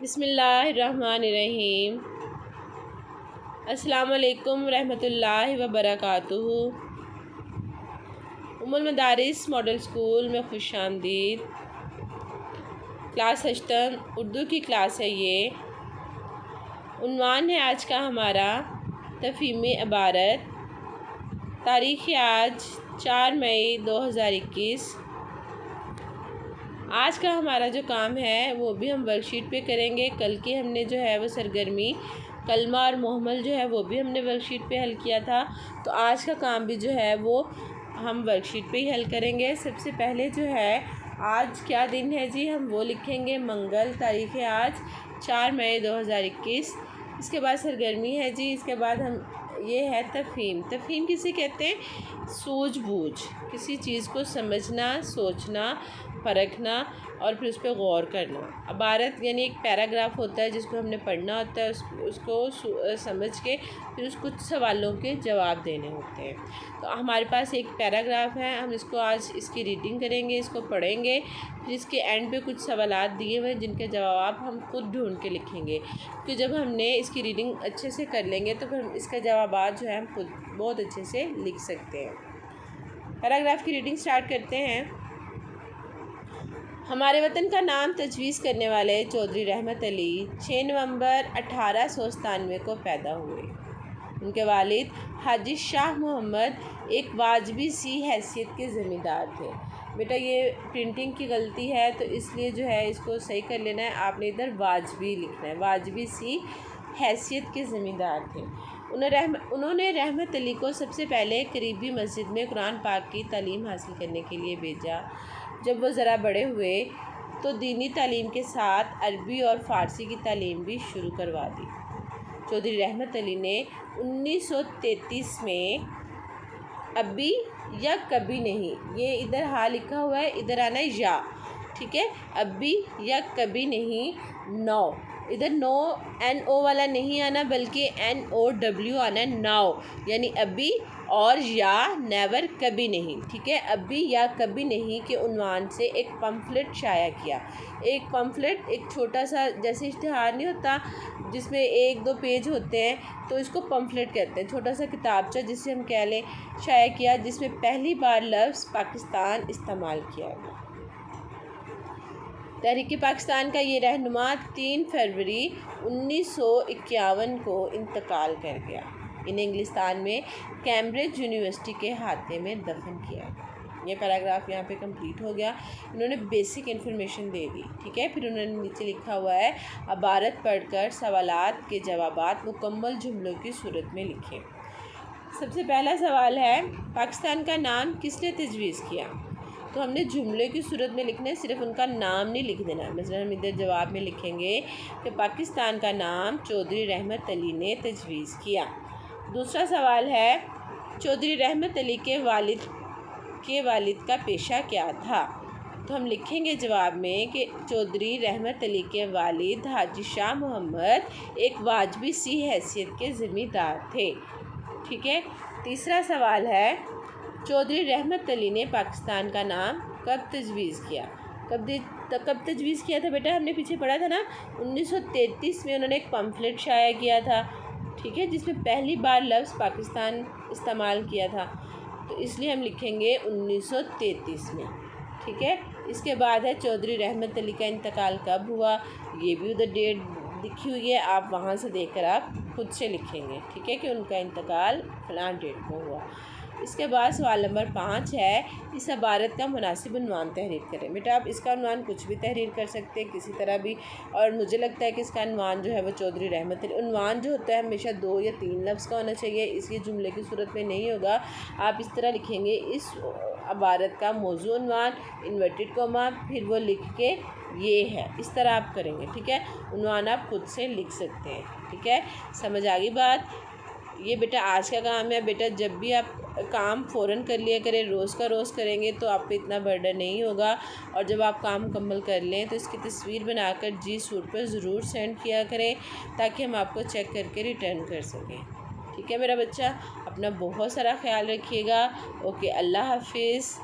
بسم اللہ الرحمن الرحیم۔ السلام علیکم ورحمۃ اللہ وبرکاتہ۔ ام المدارس ماڈل اسکول میں خوش آمدید۔ کلاس 8 اردو کی کلاس ہے یہ۔ عنوان ہے آج کا ہمارا تفہیم عبارت۔ تاریخ آج 4 مئی 2021۔ آج کا ہمارا جو کام ہے وہ بھی ہم ورک شیٹ پہ کریں گے۔ کل کی ہم نے جو ہے وہ سرگرمی کلمہ اور محمل جو ہے وہ بھی ہم نے ورک شیٹ پہ حل کیا تھا، تو آج کا کام بھی جو ہے وہ ہم ورک شیٹ پہ ہی حل کریں گے۔ سب سے پہلے جو ہے آج کیا دن ہے جی، ہم وہ لکھیں گے منگل۔ تاریخ آج 4 مئی 2021۔ اس کے بعد سرگرمی ہے جی، اس کے بعد یہ ہے تفہیم۔ تفہیم کسے کہتے ہیں؟ سوجھ بوجھ، کسی چیز کو سمجھنا، سوچنا، پرکھنا اور پھر اس پہ غور کرنا۔ عبارت یعنی ایک پیراگراف ہوتا ہے جس کو ہم نے پڑھنا ہوتا ہے، اس کو سمجھ کے پھر اس کچھ سوالوں کے جواب دینے ہوتے ہیں۔ تو ہمارے پاس ایک پیراگراف ہے، ہم اس کو آج اس کی ریڈنگ کریں گے، اس کو پڑھیں گے، پھر اس کے اینڈ پہ کچھ سوالات دیے ہوئے ہیں جن کے جواب ہم خود ڈھونڈ کے لکھیں گے، کیونکہ جب ہم نے اس کی ریڈنگ اچھے سے کر لیں گے تو پھر اس کا جوابات جو ہے ہم خود بہت اچھے سے لکھ سکتے ہیں۔ پیراگراف کی ریڈنگ سٹارٹ کرتے ہیں۔ ہمارے وطن کا نام تجویز کرنے والے چودھری رحمت علی 6 نومبر 1897 کو پیدا ہوئے۔ ان کے والد حاجی شاہ محمد ایک واجبی سی حیثیت کے زمیندار تھے۔ بیٹا یہ پرنٹنگ کی غلطی ہے تو اس لیے جو ہے اس کو صحیح کر لینا ہے، آپ نے ادھر واجبی لکھنا ہے، واجبی سی حیثیت کے زمیندار تھے۔ انہوں نے رحمت علی کو سب سے پہلے قریبی مسجد میں قرآن پاک کی تعلیم حاصل کرنے کے لیے بھیجا۔ جب وہ ذرا بڑے ہوئے تو دینی تعلیم کے ساتھ عربی اور فارسی کی تعلیم بھی شروع کروا دی۔ چودھری رحمت علی نے 1933 میں ابھی یا کبھی نہیں، یہ ادھر ہاں لکھا ہوا ہے، ادھر آنا ہے یا، ٹھیک ہے، ابھی یا کبھی نہیں، نو، ادھر نو این او والا نہیں آنا بلکہ NOW آنا ہے، ناؤ یعنی ابھی، اور یا نیور کبھی نہیں، ٹھیک ہے، ابھی یا کبھی نہیں کے عنوان سے ایک پمفلٹ شائع کیا۔ ایک پمفلٹ ایک چھوٹا سا جیسے اشتہار نہیں ہوتا جس میں 1-2 پیج ہوتے ہیں، تو اس کو پمفلٹ کہتے ہیں، چھوٹا سا کتابچہ جسے ہم کہہ لیں، شائع کیا جس میں پہلی بار لفظ پاکستان استعمال کیا گیا۔ تحریک پاکستان کا یہ رہنما 3 فروری 1951 کو انتقال کر گیا۔ انہیں انگلستان میں کیمبرج یونیورسٹی کے احاطے میں دفن کیا گیا۔ یہ پیراگراف یہاں پہ کمپلیٹ ہو گیا، انہوں نے بیسک انفارمیشن دے دی، ٹھیک ہے۔ پھر انہوں نے نیچے لکھا ہوا ہے عبارت پڑھ کر سوالات کے جوابات مکمل جملوں کی صورت میں لکھیں۔ سب سے پہلا سوال ہے پاکستان کا نام کس نے تجویز کیا؟ تو ہم نے جملے کی صورت میں لکھنا ہے، صرف ان کا نام نہیں لکھ دینا۔ مثلا ہم ادھر جواب میں لکھیں گے کہ پاکستان کا نام چودھری رحمت علی نے تجویز کیا۔ دوسرا سوال ہے چودھری رحمت علی کے والد کا پیشہ کیا تھا؟ تو ہم لکھیں گے جواب میں کہ چودھری رحمت علی کے والد حاجی شاہ محمد ایک واجبی سی حیثیت کے زمیندار تھے، ٹھیک ہے۔ تیسرا سوال ہے چودھری رحمت علی نے پاکستان کا نام کب تجویز کیا؟ کب تجویز کیا تھا بیٹا؟ ہم نے پیچھے پڑھا تھا نا، 1933 میں انہوں نے ایک پمفلٹ شائع کیا تھا، ٹھیک ہے، جس میں پہلی بار لفظ پاکستان استعمال کیا تھا، تو اس لیے ہم لکھیں گے 1933 میں، ٹھیک ہے۔ اس کے بعد ہے چودھری رحمت علی کا انتقال کب ہوا؟ یہ بھی ادھر ڈیٹ لکھی ہوئی ہے، آپ وہاں سے دیکھ کر آپ خود سے لکھیں گے، ٹھیک ہے، کہ ان کا انتقال فلاں ڈیٹ کو ہوا۔ اس کے بعد سوال نمبر 5 ہے اس عبارت کا مناسب عنوان تحریر کریں۔ بیٹا آپ اس کا عنوان کچھ بھی تحریر کر سکتے ہیں کسی طرح بھی، اور مجھے لگتا ہے کہ اس کا عنوان جو ہے وہ چودھری رحمت علی، عنوان جو ہوتا ہے ہمیشہ 2 یا 3 لفظ کا ہونا چاہیے، اس کی جملے کی صورت میں نہیں ہوگا۔ آپ اس طرح لکھیں گے اس عبارت کا موضوع عنوان انورٹڈ کوما پھر وہ لکھ کے یہ ہے، اس طرح آپ کریں گے، ٹھیک ہے۔ عنوان آپ خود سے لکھ سکتے ہیں، ٹھیک ہے، سمجھ آ گئی بات؟ یہ بیٹا آج کا کام ہے۔ بیٹا جب بھی آپ کام فوراً کر لیا کریں، روز کا روز کریں گے تو آپ پہ اتنا برڈن نہیں ہوگا، اور جب آپ کام مکمل کر لیں تو اس کی تصویر بنا کر جی سوٹ پر ضرور سینڈ کیا کریں تاکہ ہم آپ کو چیک کر کے ریٹرن کر سکیں، ٹھیک ہے میرا بچہ۔ اپنا بہت سارا خیال رکھیے گا۔ اوکے، اللہ حافظ۔